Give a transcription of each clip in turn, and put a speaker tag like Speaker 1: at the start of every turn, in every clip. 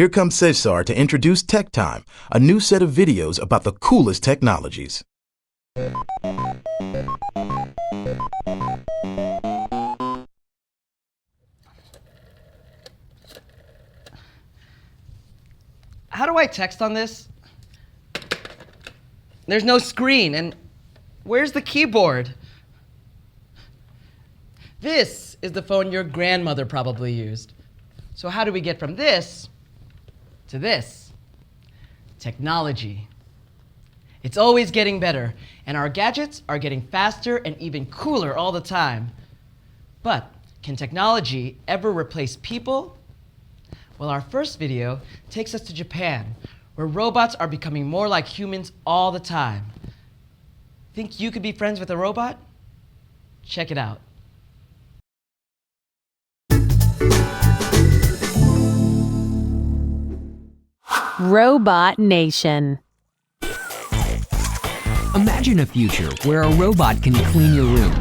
Speaker 1: Here comes Cesar to introduce Tech Time, a new set of videos about the coolest technologies.
Speaker 2: How do I text on this? There's no screen, and where's the keyboard? This is the phone your grandmother probably used. So how do we get from this to this? Technology. It's always getting better, and our gadgets are getting faster and even cooler all the time. But can technology ever replace people? Well, our first video takes us to Japan, where robots are becoming more like humans all the time. Think you could be friends with a robot? Check it out.
Speaker 3: Robot Nation.
Speaker 4: Imagine a future where a robot can clean your room,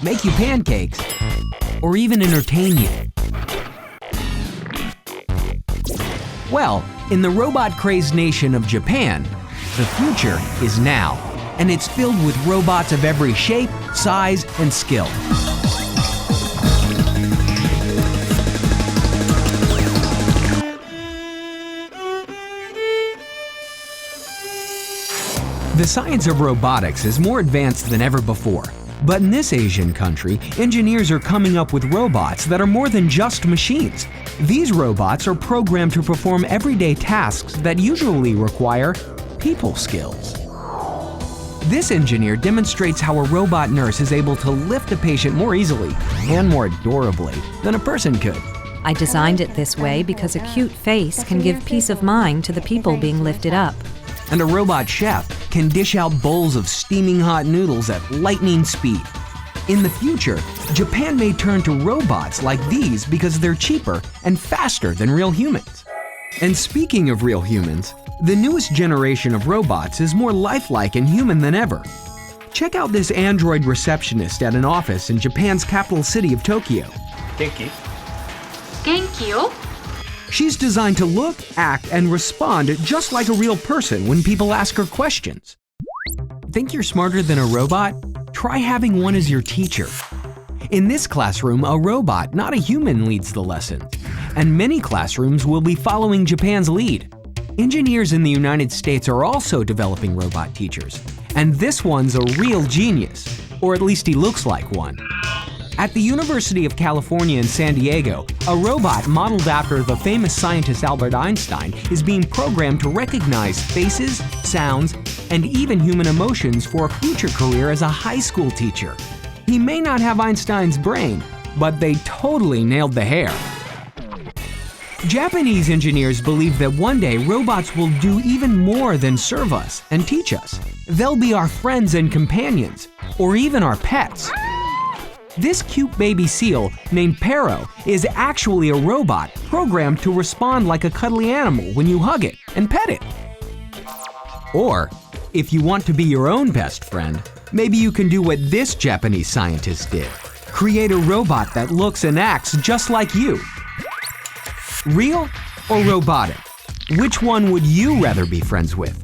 Speaker 4: make you pancakes, or even entertain you. Well, in the robot-crazed nation of Japan, the future is now, and it's filled with robots of every shape, size, and skill. The science of robotics is more advanced than ever before. But in this Asian country, engineers are coming up with robots that are more than just machines. These robots are programmed to perform everyday tasks that usually require people skills. This engineer demonstrates how a robot nurse is able to lift a patient more easily and more adorably than a person could.
Speaker 5: I designed it this way because a cute face can give peace of mind to the people being lifted up.
Speaker 4: And a robot chef can dish out bowls of steaming hot noodles at lightning speed. In the future, Japan may turn to robots like these because they're cheaper and faster than real humans. And speaking of real humans, the newest generation of robots is more lifelike and human than ever. Check out this android receptionist at an office in Japan's capital city of Tokyo.
Speaker 6: Genki?
Speaker 7: Genki?
Speaker 4: She's designed to look, act, and respond just like a real person when people ask her questions. Think you're smarter than a robot? Try having one as your teacher. In this classroom, a robot, not a human, leads the lesson. And many classrooms will be following Japan's lead. Engineers in the United States are also developing robot teachers. And this one's a real genius, or at least he looks like one. At the University of California in San Diego, a robot modeled after the famous scientist Albert Einstein is being programmed to recognize faces, sounds, and even human emotions for a future career as a high school teacher. He may not have Einstein's brain, but they totally nailed the hair. Japanese engineers believe that one day robots will do even more than serve us and teach us. They'll be our friends and companions, or even our pets. This cute baby seal, named Pero, is actually a robot programmed to respond like a cuddly animal when you hug it and pet it. Or, if you want to be your own best friend, maybe you can do what this Japanese scientist did. Create a robot that looks and acts just like you. Real or robotic? Which one would you rather be friends with?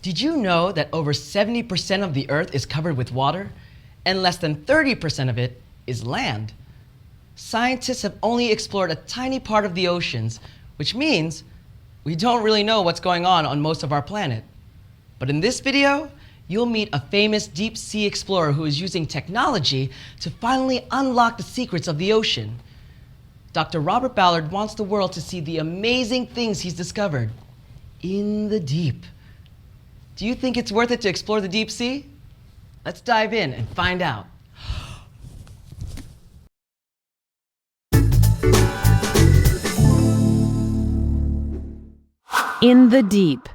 Speaker 2: Did you know that over 70% of the Earth is covered with water, and less than 30% of it is land? Scientists have only explored a tiny part of the oceans, which means we don't really know what's going on most of our planet. But in this video, you'll meet a famous deep sea explorer who is using technology to finally unlock the secrets of the ocean. Dr. Robert Ballard wants the world to see the amazing things he's discovered in the deep. Do you think it's worth it to explore the deep sea? Let's dive in and find out.
Speaker 3: In the deep.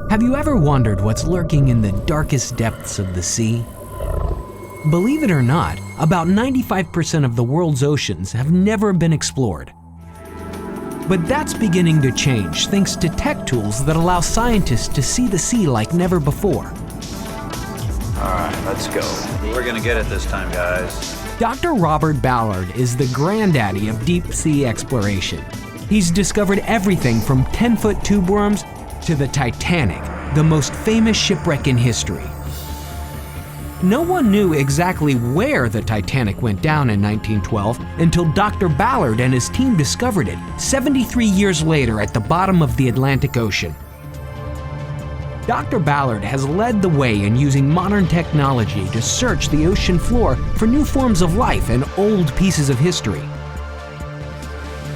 Speaker 4: Have you ever wondered what's lurking in the darkest depths of the sea? Believe it or not, about 95% of the world's oceans have never been explored. But that's beginning to change thanks to tech tools that allow scientists to see the sea like never before.
Speaker 6: All right, let's go. We're gonna get it this time, guys.
Speaker 4: Dr. Robert Ballard is the granddaddy of deep sea exploration. He's discovered everything from 10-foot tube worms to the Titanic, the most famous shipwreck in history. No one knew exactly where the Titanic went down in 1912 until Dr. Ballard and his team discovered it 73 years later at the bottom of the Atlantic Ocean. Dr. Ballard has led the way in using modern technology to search the ocean floor for new forms of life and old pieces of history.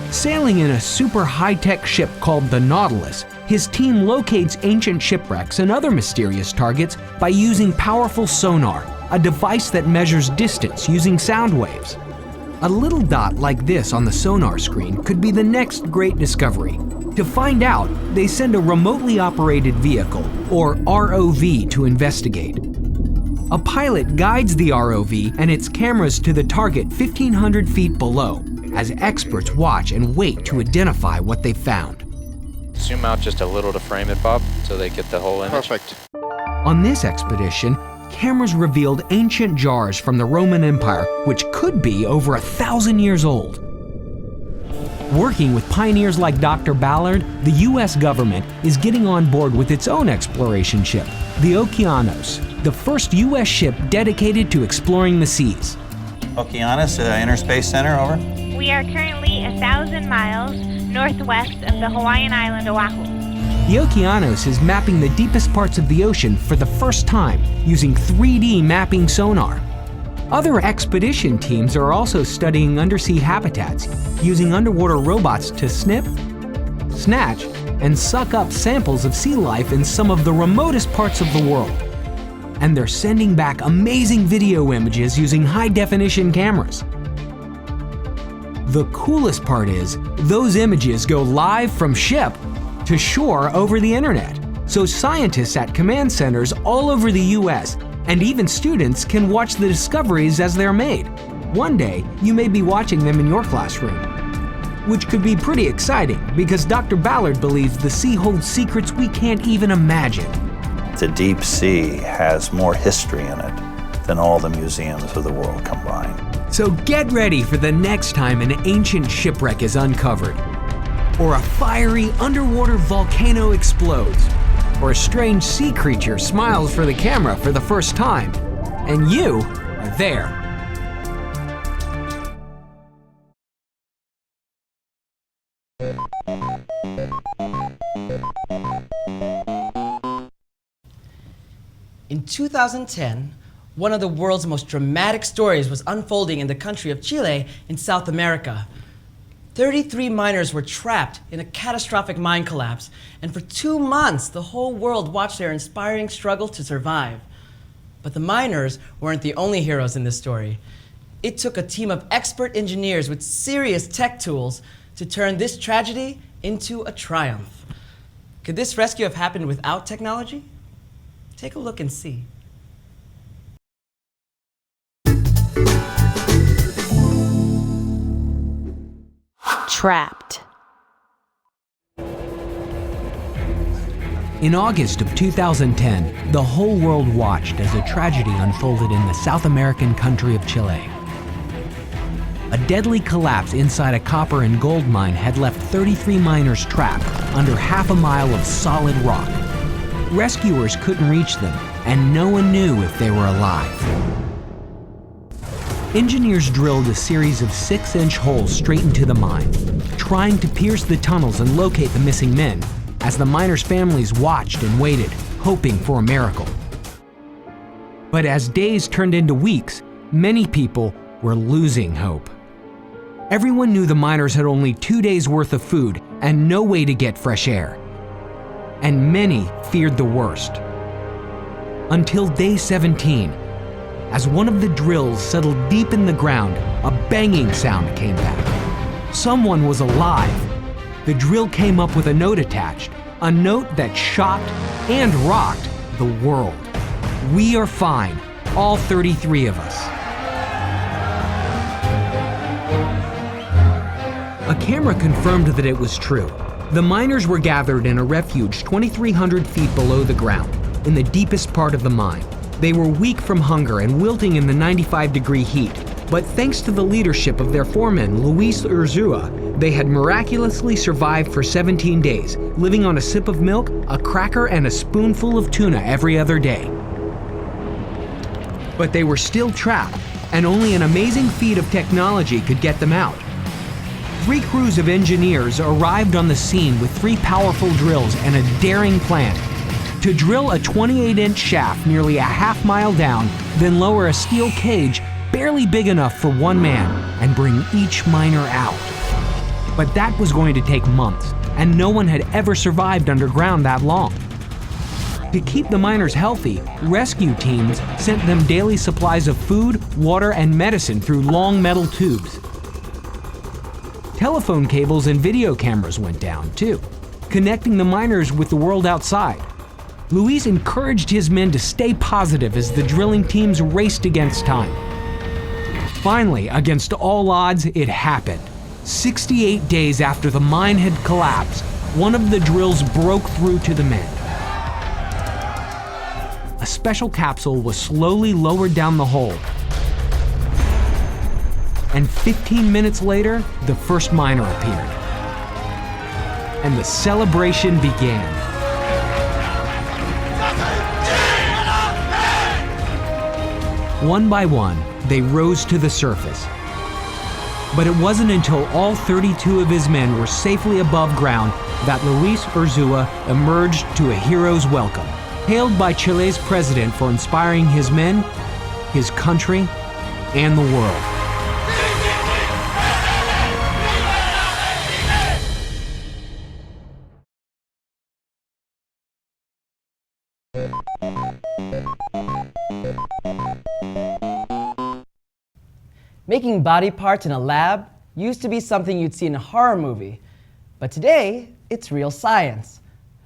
Speaker 4: Sailing in a super high-tech ship called the Nautilus, his team locates ancient shipwrecks and other mysterious targets by using powerful sonar, a device that measures distance using sound waves. A little dot like this on the sonar screen could be the next great discovery. To find out, they send a remotely operated vehicle, or ROV, to investigate. A pilot guides the ROV and its cameras to the target 1,500 feet below, as experts watch and wait to identify what they found.
Speaker 8: Zoom out just a little to frame it, Bob, so they get the whole image.
Speaker 6: Perfect.
Speaker 4: On this expedition, cameras revealed ancient jars from the Roman Empire, which could be over 1,000 years old. Working with pioneers like Dr. Ballard, the US government is getting on board with its own exploration ship, the Okeanos, the first US ship dedicated to exploring the seas.
Speaker 6: Okeanos, Inner Space Center, over.
Speaker 9: We are currently 1,000 miles northwest of the Hawaiian island Oahu.
Speaker 4: The Okeanos is mapping the deepest parts of the ocean for the first time using 3D mapping sonar. Other expedition teams are also studying undersea habitats, using underwater robots to snip, snatch, and suck up samples of sea life in some of the remotest parts of the world. And they're sending back amazing video images using high-definition cameras. The coolest part is, those images go live from ship to shore over the internet, so scientists at command centers all over the US and even students can watch the discoveries as they're made. One day, you may be watching them in your classroom, which could be pretty exciting because Dr. Ballard believes the sea holds secrets we can't even imagine.
Speaker 6: The deep sea has more history in it than all the museums of the world combined.
Speaker 4: So get ready for the next time an ancient shipwreck is uncovered, or a fiery underwater volcano explodes, or a strange sea creature smiles for the camera for the first time, and you are there.
Speaker 2: In 2010, one of the world's most dramatic stories was unfolding in the country of Chile in South America. 33 miners were trapped in a catastrophic mine collapse, and for 2 months, the whole world watched their inspiring struggle to survive. But the miners weren't the only heroes in this story. It took a team of expert engineers with serious tech tools to turn this tragedy into a triumph. Could this rescue have happened without technology? Take a look and see.
Speaker 3: Trapped.
Speaker 4: In August of 2010, the whole world watched as a tragedy unfolded in the South American country of Chile. A deadly collapse inside a copper and gold mine had left 33 miners trapped under half a mile of solid rock. Rescuers couldn't reach them, and no one knew if they were alive. Engineers drilled a series of 6-inch holes straight into the mine, trying to pierce the tunnels and locate the missing men, as the miners' families watched and waited, hoping for a miracle. But as days turned into weeks, many people were losing hope. Everyone knew the miners had only 2 days' worth of food and no way to get fresh air. And many feared the worst. Until day 17, as one of the drills settled deep in the ground, a banging sound came back. Someone was alive. The drill came up with a note attached, a note that shocked and rocked the world. We are fine, all 33 of us. A camera confirmed that it was true. The miners were gathered in a refuge 2,300 feet below the ground, in the deepest part of the mine. They were weak from hunger and wilting in the 95-degree heat, but thanks to the leadership of their foreman, Luis Urzua, they had miraculously survived for 17 days, living on a sip of milk, a cracker, and a spoonful of tuna every other day. But they were still trapped, and only an amazing feat of technology could get them out. 3 crews of engineers arrived on the scene with 3 powerful drills and a daring plan: to drill a 28-inch shaft nearly a half-mile down, then lower a steel cage barely big enough for one man and bring each miner out. But that was going to take months, and no one had ever survived underground that long. To keep the miners healthy, rescue teams sent them daily supplies of food, water, and medicine through long metal tubes. Telephone cables and video cameras went down, too, connecting the miners with the world outside. Luis encouraged his men to stay positive as the drilling teams raced against time. Finally, against all odds, it happened. 68 days after the mine had collapsed, one of the drills broke through to the men. A special capsule was slowly lowered down the hole. And 15 minutes later, the first miner appeared. And the celebration began. One by one, they rose to the surface. But it wasn't until all 32 of his men were safely above ground that Luis Urzua emerged to a hero's welcome, hailed by Chile's president for inspiring his men, his country, and the world.
Speaker 2: Making body parts in a lab used to be something you'd see in a horror movie, but today it's real science.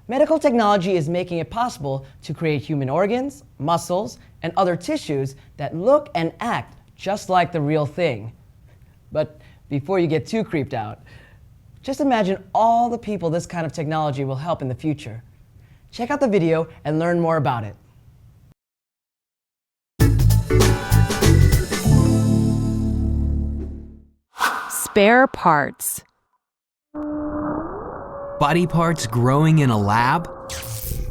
Speaker 2: Medical technology is making it possible to create human organs, muscles, and other tissues that look and act just like the real thing. But before you get too creeped out, just imagine all the people this kind of technology will help in the future. Check out the video and learn more about it.
Speaker 3: Spare parts.
Speaker 4: Body parts growing in a lab?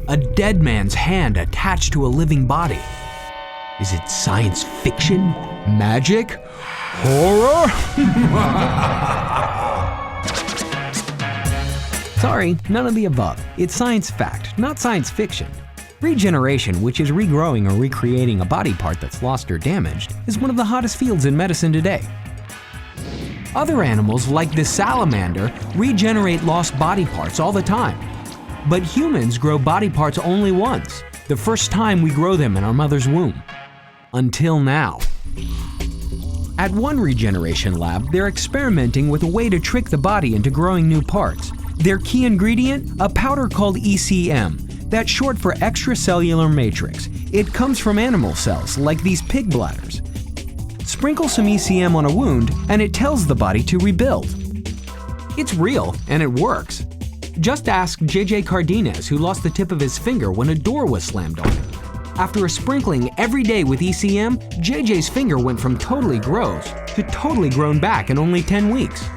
Speaker 4: A dead man's hand attached to a living body. Is it science fiction? Magic? Horror? Sorry, none of the above. It's science fact, not science fiction. Regeneration, which is regrowing or recreating a body part that's lost or damaged, is one of the hottest fields in medicine today. Other animals, like the salamander, regenerate lost body parts all the time. But humans grow body parts only once, the first time we grow them in our mother's womb. Until now. At one regeneration lab, they're experimenting with a way to trick the body into growing new parts. Their key ingredient? A powder called ECM. That's short for extracellular matrix. It comes from animal cells, like these pig bladders. Sprinkle some ECM on a wound, and it tells the body to rebuild. It's real, and it works. Just ask JJ Cardenas, who lost the tip of his finger when a door was slammed on him. After a sprinkling every day with ECM, JJ's finger went from totally gross to totally grown back in only 10 weeks.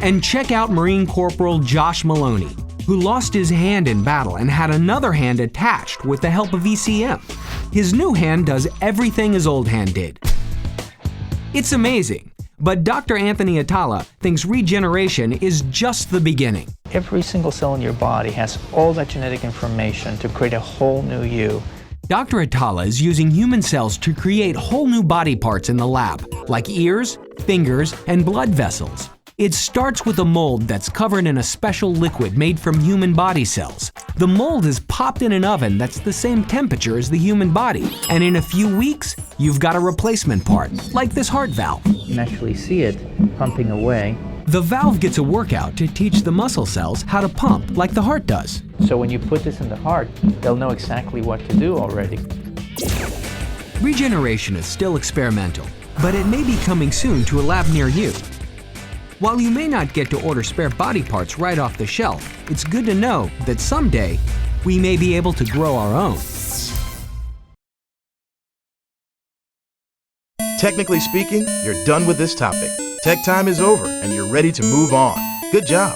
Speaker 4: And check out Marine Corporal Josh Maloney, who lost his hand in battle and had another hand attached with the help of ECM. His new hand does everything his old hand did. It's amazing, but Dr. Anthony Atala thinks regeneration is just the beginning.
Speaker 10: Every single cell in your body has all that genetic information to create a whole new you.
Speaker 4: Dr. Atala is using human cells to create whole new body parts in the lab, like ears, fingers, and blood vessels. It starts with a mold that's covered in a special liquid made from human body cells. The mold is popped in an oven that's the same temperature as the human body, and in a few weeks, you've got a replacement part, like this heart valve.
Speaker 10: You can actually see it pumping away.
Speaker 4: The valve gets a workout to teach the muscle cells how to pump, like the heart does.
Speaker 10: So when you put this in the heart, they'll know exactly what to do already.
Speaker 4: Regeneration is still experimental, but it may be coming soon to a lab near you. While you may not get to order spare body parts right off the shelf, it's good to know that someday we may be able to grow our own.
Speaker 1: Technically speaking, you're done with this topic. Tech time is over and you're ready to move on. Good job.